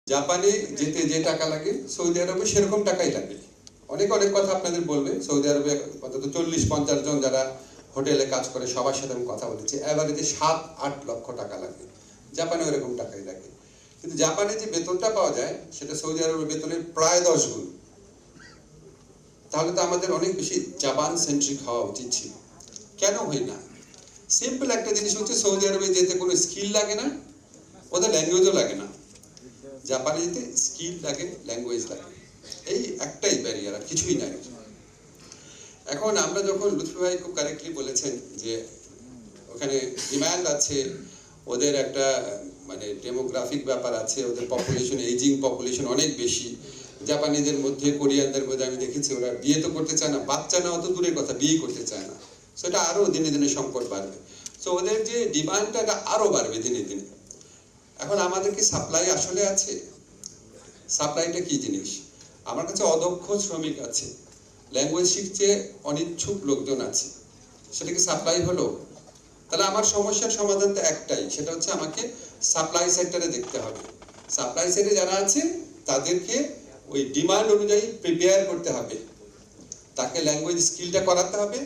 জাপানে যেতে যে টাকা লাগে সৌদি আরবে সেরকম টাকাই লাগে। অনেক অনেক কথা আপনাদের বলবে। সৌদি আরবে অন্তত 40-50 জন যারা হোটেলে কাজ করে সবার সাথে আমি কথা বলেছি, এভারেজে 7-8 লক্ষ টাকা লাগে। জাপানে ওরকম টাকাই লাগে। কিন্তু জাপানে যে বেতনটা পাওয়া যায় সেটা সৌদি আরবের বেতনের প্রায় 10 গুণ। তাহলে তো আমাদের অনেক বেশি জাপান সেন্ট্রিক হওয়া উচিত ছিল। কেন হয় না? সিম্পল একটা জিনিস হচ্ছে, সৌদি আরবে যেতে কোনো স্কিল লাগে না, ওদের ল্যাঙ্গুয়েজও লাগে না। জাপানে যেতে স্কিল লাগে, ল্যাঙ্গুয়েজ লাগে, এই একটাই ব্যারিয়ার, আর কিছুই নাই। এখন আমরা যখন লুৎফি ভাই খুব কারেক্টলি বলেছেন যে ওখানে ডিমান্ড আছে, ওদের একটা মানে ডেমোগ্রাফিক ব্যাপার আছে, ওদের পপুলেশন, এইজিং পপুলেশন অনেক বেশি। জাপানিদের মধ্যে, কোরিয়ানদের মধ্যে আমি দেখেছি ওরা বিয়ে তো করতে চায় না, বাচ্চা না অত দূরের কথা, বিয়ে করতে চায় না। সেটা আরো দিনে দিনে সংকট বাড়বে। সো ওদের যে ডিমান্ডটা আরো বাড়বে দিনে দিনে। এখন আমাদের কি সাপ্লাই আসলে আছে? সাপ্লাইটা কি জিনিস? আমার কাছে অদক্ষ শ্রমিক আছে, ল্যাঙ্গুয়েজ শিখছে অনিচ্ছুক লোকজন আছে, সেটা কি সাপ্লাই হলো? তাহলে আমার সমস্যার সমাধান তো একটাই, সেটা হচ্ছে আমাকে সাপ্লাই সেক্টরে দেখতে হবে। সাপ্লাই সাইডে যারা আছে তাদেরকে ওই ডিমান্ড অনুযায়ী প্রিপেয়ার করতে হবে, তাকে ল্যাঙ্গুয়েজ স্কিলটা করাতে হবে,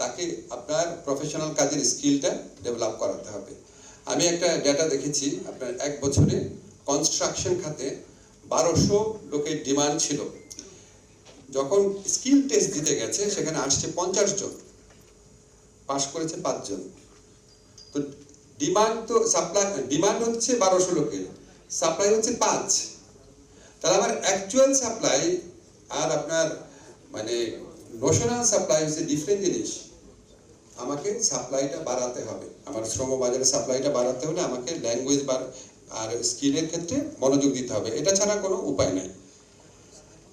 তাকে আপনার প্রফেশনাল কাজের স্কিলটা ডেভেলপ করাতে হবে। আমি একটা ডেটা দেখেছি, আপনার 1 বছরে কনস্ট্রাকশন খাতে 1200 লোকের ডিমান্ড ছিল। যখন স্কিল টেস্ট দিতে গেছে সেখানে আসছে 50 জন, পাস করেছে 5 জন। তো ডিমান্ড তো সাপ্লাই, ডিমান্ড হচ্ছে 1200 লোকের, সাপ্লাই হচ্ছে 5। তাহলে আমার অ্যাকচুয়াল সাপ্লাই আর আপনার মানে নোশনাল সাপ্লাই হচ্ছে ডিফারেন্ট জিনিস। আমাকে সাপ্লাইটা বাড়াতে হবে, আমার শ্রম বাজারে সাপ্লাইটা বাড়াতে হলে আমাকে ল্যাঙ্গুয়েজ আর স্কিলের ক্ষেত্রে মনোযোগ দিতে হবে, এটা ছাড়া কোনো উপায় নাই।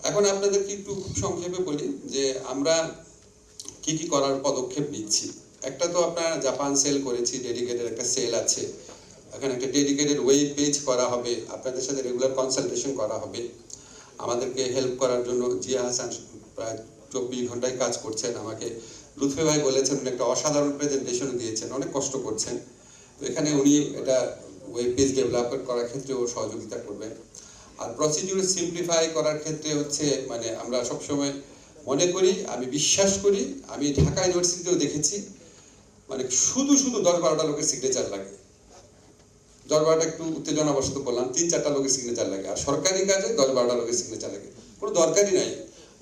এখন আপনাদেরকে একটু সংক্ষেপে বলি যে আমরা কি কি করার পদক্ষেপ নিচ্ছি। একটা তো আপনার জাপান সেল করেছি, ডেডিকেটেড একটা সেল আছে, এখানে একটা ডেডিকেটেড ওয়েব পেজ করা হবে, আপনাদের সাথে রেগুলার কনসালটেশন করা হবে। আমাদেরকে হেল্প করার জন্য জিয়া হাসান প্রায় 24 ঘন্টায় কাজ করছেন। আমাকে লুৎফি ভাই বলেছেন, উনি একটা অসাধারণ প্রেজেন্টেশন দিয়েছেন, অনেক কষ্ট করছেন। তো এখানে উনি এটা ওয়েব পেজ ডেভেলপমেন্ট করার ক্ষেত্রেও সহযোগিতা করবেন। আর প্রসিডিউর সিম্পলিফাই করার ক্ষেত্রে হচ্ছে মানে আমরা সবসময় মনে করি, আমি বিশ্বাস করি, আমি ঢাকা ইউনিভার্সিটিতেও দেখেছি, মানে শুধু 10-12টা লোকের সিগনেচার লাগে। 10-12টা একটু উত্তেজনাবশত বললাম, 3-4টা লোকের সিগনেচার লাগে। আর সরকারি কাজে 10-12টা লোকের সিগনেচার লাগে, কোনো দরকারই নাই।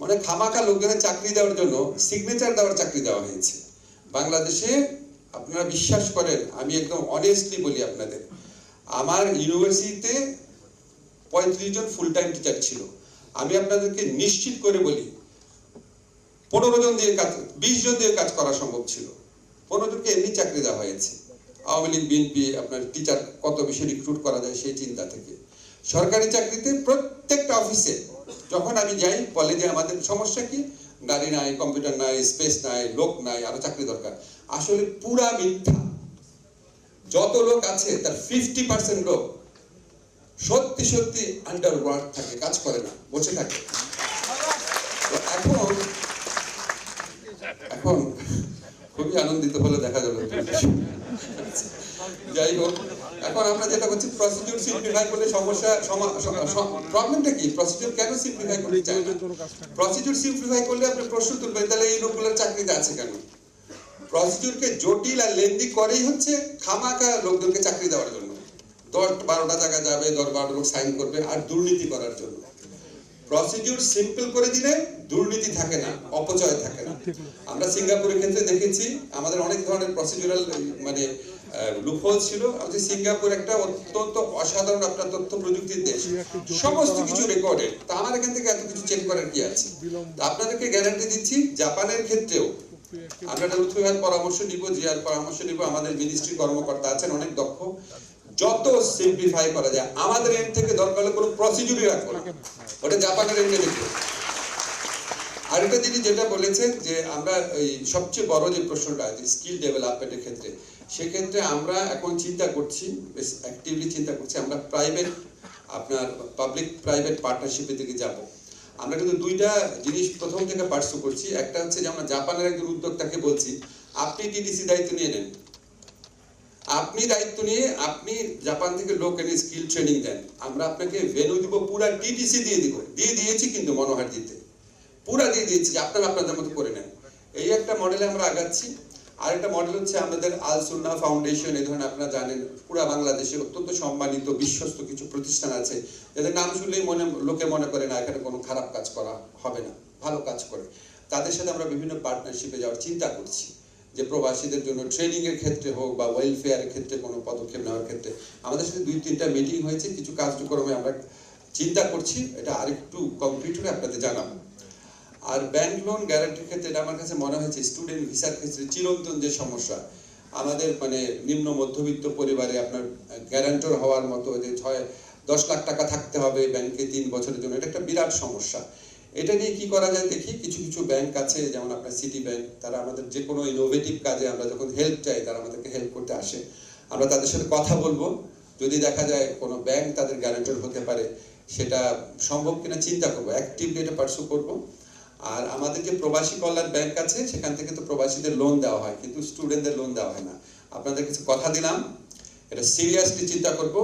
মানে খামাখা লোকজনের চাকরি দেওয়ার জন্য সিগনেচার দেওয়ার চাকরি দেওয়া হয়েছে বাংলাদেশে। আপনারা বিশ্বাস করেন, আমি একদম অনেস্টলি বলি আপনাদের, আমার ইউনিভার্সিটিতে 35 জন ফুল টাইম টিচার ছিল। আমি আপনাদেরকে নিশ্চিত করে বলি 15 জন দিয়ে কাজ, 20 জন দিয়ে কাজ করা সম্ভব ছিল। 15 জনকে এমনি চাকরি দেওয়া হয়েছে। আওয়ামী লীগ, বিএনপি আপনার টিচার কত বেশি রিক্রুট করা যায় সেই চিন্তা থেকে। সরকারি চাকরিতে প্রত্যেকটা অফিসে যখন আমি যাই বলে যে আমাদের সমস্যা কি, গাড়ি নাই, কম্পিউটার নাই, স্পেস নাই, লোক নাই, আরো চাকরি দরকার। আসলে পুরা মিথ্যা। যত লোক আছে তার 50% লোক সত্যি আন্ডার ওয়ার্ক থাকে, কাজ করে না, বসে থাকে। এখন খুবই আনন্দিত হলে দেখা যাবে। যাই হোক, এখন আমরা যেটা করছি প্রসিডিউর সিম্পলিফাই করলে সমস্যা প্রবলেমটা কি? প্রসিডিউর কেন সিম্পলিফাই করতে চাই না? প্রসিডিউর সিম্পলিফাই করলে আপনি প্রশ্ন তুলবেন, তাহলে এই লোকগুলোর চাকরিতে আছে কেন? প্রসিডিউরকে জটিল আর লেন্দি করেই হচ্ছে খামাখা লোকজনকে চাকরি দেওয়ার জন্য। 10-12টা জায়গা যাবে, 10-12টা লোক সাইন করবে, আর দুর্নীতি করার জন্য। প্রসিডিউর সিম্পল করে দিলে দুর্নীতি থাকে না, অপচয় থাকে না। আমরা সিঙ্গাপুরের ক্ষেত্রে দেখেছি, আমাদের অনেক ধরনের প্রসিডিউরাল মানে লুপহোল ছিল। সিঙ্গাপুর একটা অত্যন্ত অসাধারণ আপনার তথ্য প্রযুক্তির দেশ, সমস্ত কিছু রেকর্ডেড। তা আমার এখান থেকে এত কিছু চেক করার কি আছে? আপনাদেরকে গ্যারান্টি দিচ্ছি জাপানের ক্ষেত্রেও আমরা লুৎফি ভাইয়ের পরামর্শ নিব, জিয়ার পরামর্শ নিব, আমাদের মিনিস্ট্রি কর্মকর্তা আছেন অনেক দক্ষ, যত সিম্পলিফাই করা যায়। আমাদের এন্ড থেকে দরকার হলে কোনো প্রসিডিউরই রাখবো না, ওটা জাপানের এন্ডে দেখবো। আরেকটা জিনিস যেটা বলেছেন যে আমরা এই সবচেয়ে বড় যে প্রশ্নটা আছে স্কিল ডেভেলপমেন্টের ক্ষেত্রে, সেক্ষেত্রে আমরা এখন চিন্তা করছি, বেশ অ্যাক্টিভলি চিন্তা করছি, আমরা প্রাইভেট আপনার পাবলিক প্রাইভেট পার্টনারশিপের দিকে যাব। আমরা কিন্তু 2টা জিনিস প্রথম থেকে পার্সু করছি। একটা হচ্ছে যে আমরা জাপানের একজন উদ্যোক্তাকে বলছি, আপনি টিটিসি দায়িত্ব নিয়ে নেন, আপনি দায়িত্ব নিয়ে আপনি জাপান থেকে লোক এনে স্কিল ট্রেনিং দেন, আমরা আপনাকে ভেন্যু দিব, পুরা টিটিসি দিয়ে দিয়েছি, কিন্তু মনোহার দিতে পুরা দিয়ে দিয়েছি, আপনারা আপনাদের মতো করে নেন। এই একটা মডেলে আমরা আগাচ্ছি। আর একটা মডেল হচ্ছে আমাদের আল সুন্নাহ ফাউন্ডেশন। এই ধরনের আপনারা জানেন পুরা বাংলাদেশে অত্যন্ত সম্মানিত বিশ্বস্ত কিছু প্রতিষ্ঠান আছে, যাদের নাম শুনলেই লোকে মনে করে না এখানে কোনো খারাপ কাজ করা হবে না, ভালো কাজ করে। তাদের সাথে আমরা বিভিন্ন পার্টনারশিপে যাওয়ার চিন্তা করছি, যে প্রবাসীদের জন্য ট্রেনিং এর ক্ষেত্রে হোক বা ওয়েলফেয়ারের ক্ষেত্রে কোনো পদক্ষেপ নেওয়ার ক্ষেত্রে। আমাদের সাথে 2-3টা মিটিং হয়েছে, কিছু কার্যক্রমে আমরা চিন্তা করছি, এটা আরেকটু কমপ্লিট হলে আপনাদের জানাবো। আর ব্যাংক লোন গ্যারান্টির ক্ষেত্রে এটা আমার কাছে মনে হয়েছে স্টুডেন্ট ভিসার ক্ষেত্রে চিরন্তন যে সমস্যা, আমাদের মানে নিম্ন মধ্যবিত্ত পরিবারে আপনার গ্যারান্টর হওয়ার মতো যে 10 লাখ টাকা থাকতে হবে ব্যাংকে 3 বছরের জন্য, এটা একটা বিরাট সমস্যা। এটা নিয়ে কি করা যায় দেখি। কিছু কিছু ব্যাংক আছে, যেমন আপনার সিটি ব্যাংক, তারা আমাদের যে কোনো ইনোভেটিভ কাজে আমরা যখন হেল্প চাই তারা আমাদেরকে হেল্প করতে আসে। আমরা তাদের সাথে কথা বলবো, যদি দেখা যায় কোনো ব্যাংক তাদের গ্যারান্টর হতে পারে সেটা সম্ভব কিনা চিন্তা করবো, অ্যাক্টিভলি এটা পার্সু করবো। আর আমাদের যে প্রবাসী কল্যাণ ব্যাংক আছে সেখান থেকে তো প্রবাসীদের লোন দেওয়া হয়, কিন্তু স্টুডেন্টদের লোন দেওয়া হয় না। আপনাদের কিছু কথা দিলাম, এটা সিরিয়াসলি চিন্তা করব।